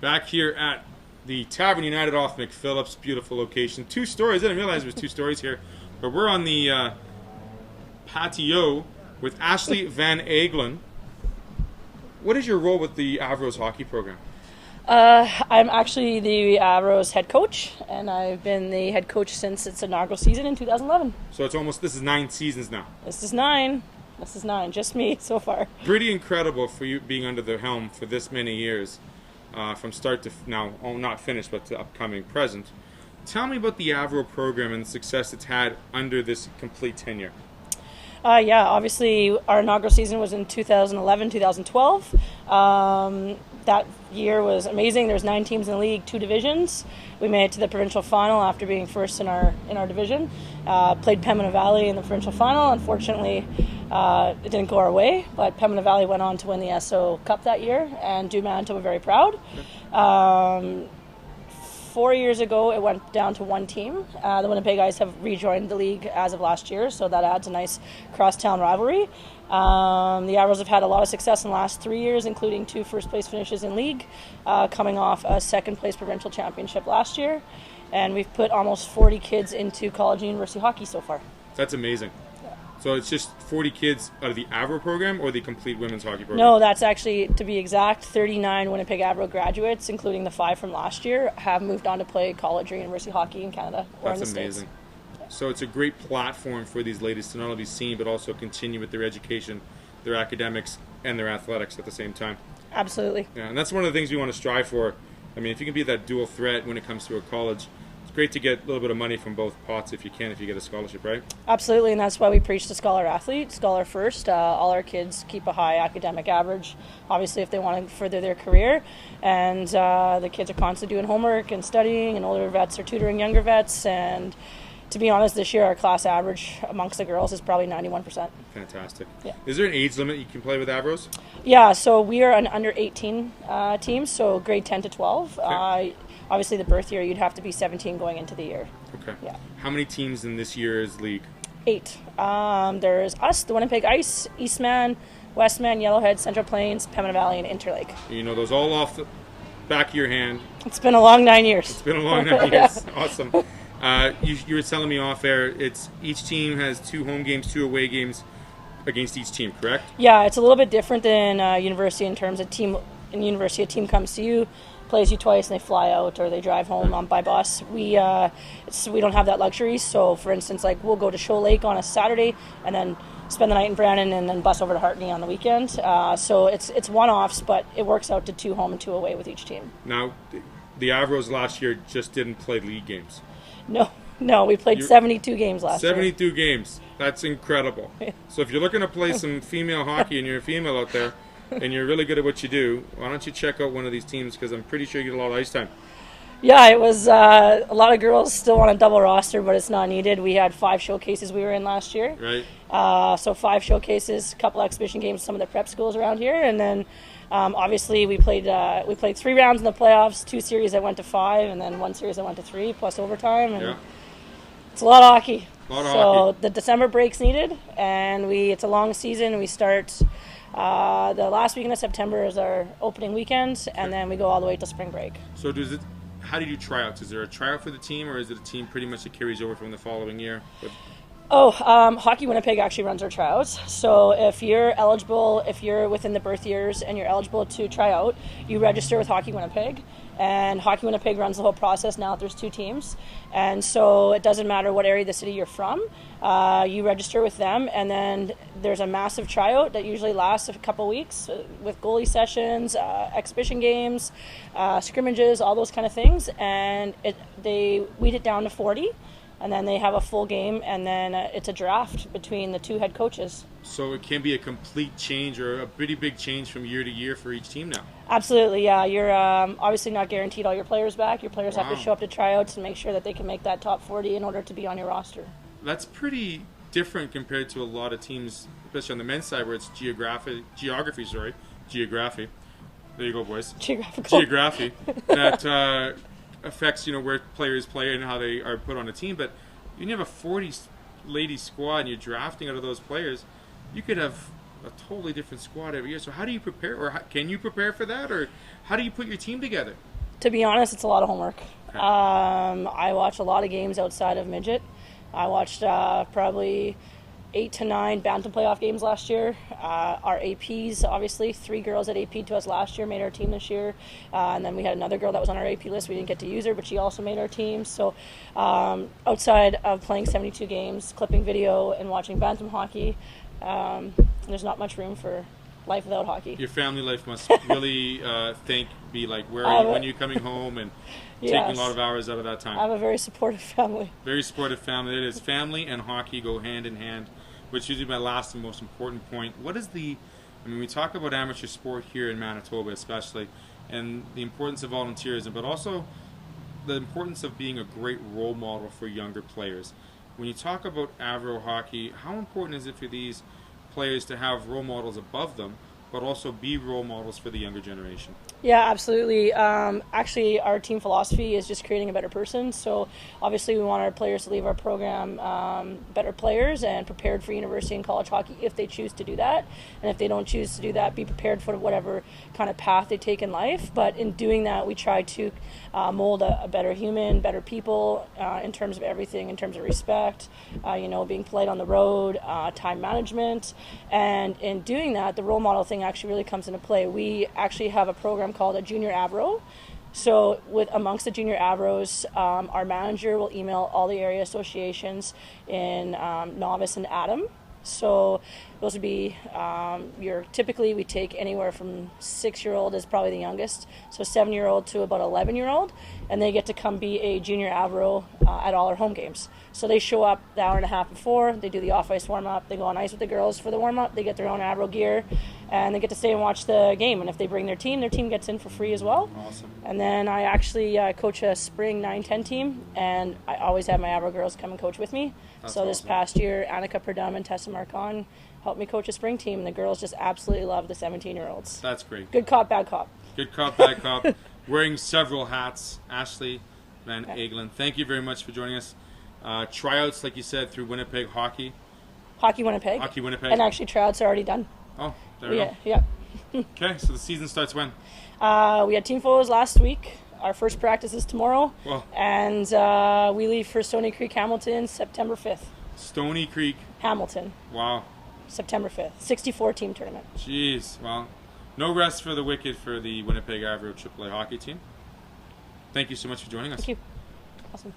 Back here at the Tavern United off McPhillips, beautiful location. 2 stories. I didn't realize there was 2 stories here. But we're on the patio with Ashley Van Aggelen. What is your role with the Avros hockey program? I'm actually the Avros head coach, and I've been the head coach since its inaugural season in 2011. So this is 9 seasons now. This is 9, just me so far. Pretty incredible for you being under the helm for this many years, from start to now, not finished, but to upcoming present. Tell me about the Avro program and the success it's had under this complete tenure. Yeah, obviously our inaugural season was in 2011, 2012. That year was amazing. There was 9 teams in the league, 2 divisions. We made it to the provincial final after being first in our division. Played Pembina Valley in the provincial final. Unfortunately, it didn't go our way, but Pembina Valley went on to win the SO Cup that year and do Manitoba very proud. 4 years ago, it went down to 1 team. The Winnipeg Ice have rejoined the league as of last year, so that adds a nice cross-town rivalry. The Avros have had a lot of success in the last 3 years, including 2 first-place finishes in league, coming off a second-place provincial championship last year. And we've put almost 40 kids into college and university hockey so far. That's amazing. So it's just 40 kids out of the Avro program or the complete women's hockey program? No, that's actually, to be exact, 39 Winnipeg Avro graduates, including the 5 from last year, have moved on to play college or university hockey in Canada or in the States. That's amazing. So it's a great platform for these ladies to not only be seen, but also continue with their education, their academics, and their athletics at the same time. Absolutely. Yeah, and that's one of the things we want to strive for. I mean, if you can be that dual threat when it comes to a college, it's great to get a little bit of money from both pots if you get a scholarship, right? Absolutely, and that's why we preach the scholar athlete, scholar first. All our kids keep a high academic average, obviously, if they want to further their career. And the kids are constantly doing homework and studying, and older vets are tutoring younger vets. And to be honest, this year our class average amongst the girls is probably 91%. Fantastic. Yeah. Is there an age limit you can play with Avros? Yeah, so we are an under 18 team, so grade 10 to 12. Okay. Obviously, the birth year, you'd have to be 17 going into the year. Okay. Yeah. How many teams in this year's league? 8. There's us, the Winnipeg Ice, Eastman, Westman, Yellowhead, Central Plains, Pembina Valley, and Interlake. You know those all off the back of your hand. It's been a long 9 years. It's been a long 9 years. Awesome. You were telling me off air, each team has 2 home games, 2 away games against each team, correct? Yeah, it's a little bit different than university in terms of team. In university, a team comes to you, plays you twice, and they fly out or they drive home by bus. We don't have that luxury. So, for instance, like we'll go to Shoal Lake on a Saturday and then spend the night in Brandon and then bus over to Hartney on the weekend. So it's one-offs, but it works out to 2 home and 2 away with each team. Now, the Avros last year just didn't play league games. No, we played 72 games last year. 72 games. That's incredible. So if you're looking to play some female hockey and you're a female out there and you're really good at what you do, why don't you check out one of these teams, because I'm pretty sure you get a lot of ice time. Yeah, it was a lot of girls still on a double roster, but it's not needed. We had 5 showcases we were in last year. Right. So 5 showcases, a couple exhibition games, some of the prep schools around here, and then obviously we played 3 rounds in the playoffs, 2 series that went to 5, and then 1 series that went to 3 plus overtime. And yeah. It's a lot of hockey. Hockey. The December break's needed, and it's a long season. We start the last weekend of September is our opening weekend, and then we go all the way to spring break. So how do you do tryouts? Is there a tryout for the team, or is it a team pretty much that carries over from the following year? Hockey Winnipeg actually runs our tryouts. So if you're eligible, if you're within the birth years and you're eligible to try out, you register with Hockey Winnipeg. And Hockey Winnipeg runs the whole process now that there's 2 teams. And so it doesn't matter what area of the city you're from. You register with them, and then there's a massive tryout that usually lasts a couple weeks with goalie sessions, exhibition games, scrimmages, all those kind of things. And they weed it down to 40. And then they have a full game, and then it's a draft between the 2 head coaches. So it can be a complete change or a pretty big change from year to year for each team now. Absolutely, yeah. You're obviously not guaranteed all your players back. Your players have to Wow. show up to tryouts and make sure that they can make that top 40 in order to be on your roster. That's pretty different compared to a lot of teams, especially on the men's side where it's geography. There you go, boys. Geography. That affects where players play and how they are put on a team. But when you have a 40-lady squad and you're drafting out of those players, you could have a totally different squad every year. So how do you prepare, or can you prepare for that, or how do you put your team together? To be honest, it's a lot of homework. Okay. I watch a lot of games outside of midget. I watched probably 8 to 9 Bantam playoff games last year. Our APs, obviously, 3 girls that AP to us last year made our team this year. And then we had another girl that was on our AP list. We didn't get to use her, but she also made our team. So outside of playing 72 games, clipping video, and watching Bantam hockey, there's not much room for life without hockey. Your family life must really be like, where are you, when are you coming home, and taking a lot of hours out of that time. I have a very supportive family. Very supportive family. It is. Family and hockey go hand in hand, which is usually my last and most important point. What is we talk about amateur sport here in Manitoba especially, and the importance of volunteerism, but also the importance of being a great role model for younger players. When you talk about Avro hockey, how important is it for these players to have role models above them, but also be role models for the younger generation? Yeah, absolutely. Actually, our team philosophy is just creating a better person. So obviously we want our players to leave our program better players and prepared for university and college hockey if they choose to do that. And if they don't choose to do that, be prepared for whatever kind of path they take in life. But in doing that, we try to mold a better human, better people in terms of everything, in terms of respect, being polite on the road, time management. And in doing that, the role model thing actually really comes into play. We actually have a program called a Junior Avro. So amongst the Junior Avros, our manager will email all the area associations in novice and Atom. So those would be typically we take anywhere from 6-year-old is probably the youngest, so 7-year-old to about 11-year-old, and they get to come be a Junior Avro at all our home games. So they show up the hour and a half before, they do the off-ice warm-up, they go on ice with the girls for the warm-up, they get their own Avro gear, and they get to stay and watch the game. And if they bring their team gets in for free as well. Awesome. And then I actually coach a spring 9-10 team, and I always have my Avro girls come and coach with me. That's so this awesome. past year, Annika Perdum and Tessa Marcon helped me coach a spring team, and the girls just absolutely love the 17-year-olds. That's great. Good cop, bad cop. Good cop, bad cop. Wearing several hats. Ashley Van Aggelen, thank you very much for joining us. Tryouts, like you said, through Winnipeg Hockey. Hockey Winnipeg. Hockey Winnipeg. And actually, tryouts are already done. Oh, there we go. Yeah. Okay, so the season starts when? We had team photos last week. Our first practice is tomorrow. Well, and we leave for Stony Creek, Hamilton, September 5th. Stony Creek. Hamilton. Wow. September 5th. 64-team tournament. Jeez. Well, no rest for the wicked for the Winnipeg Avro AAA hockey team. Thank you so much for joining us. Thank you. Awesome.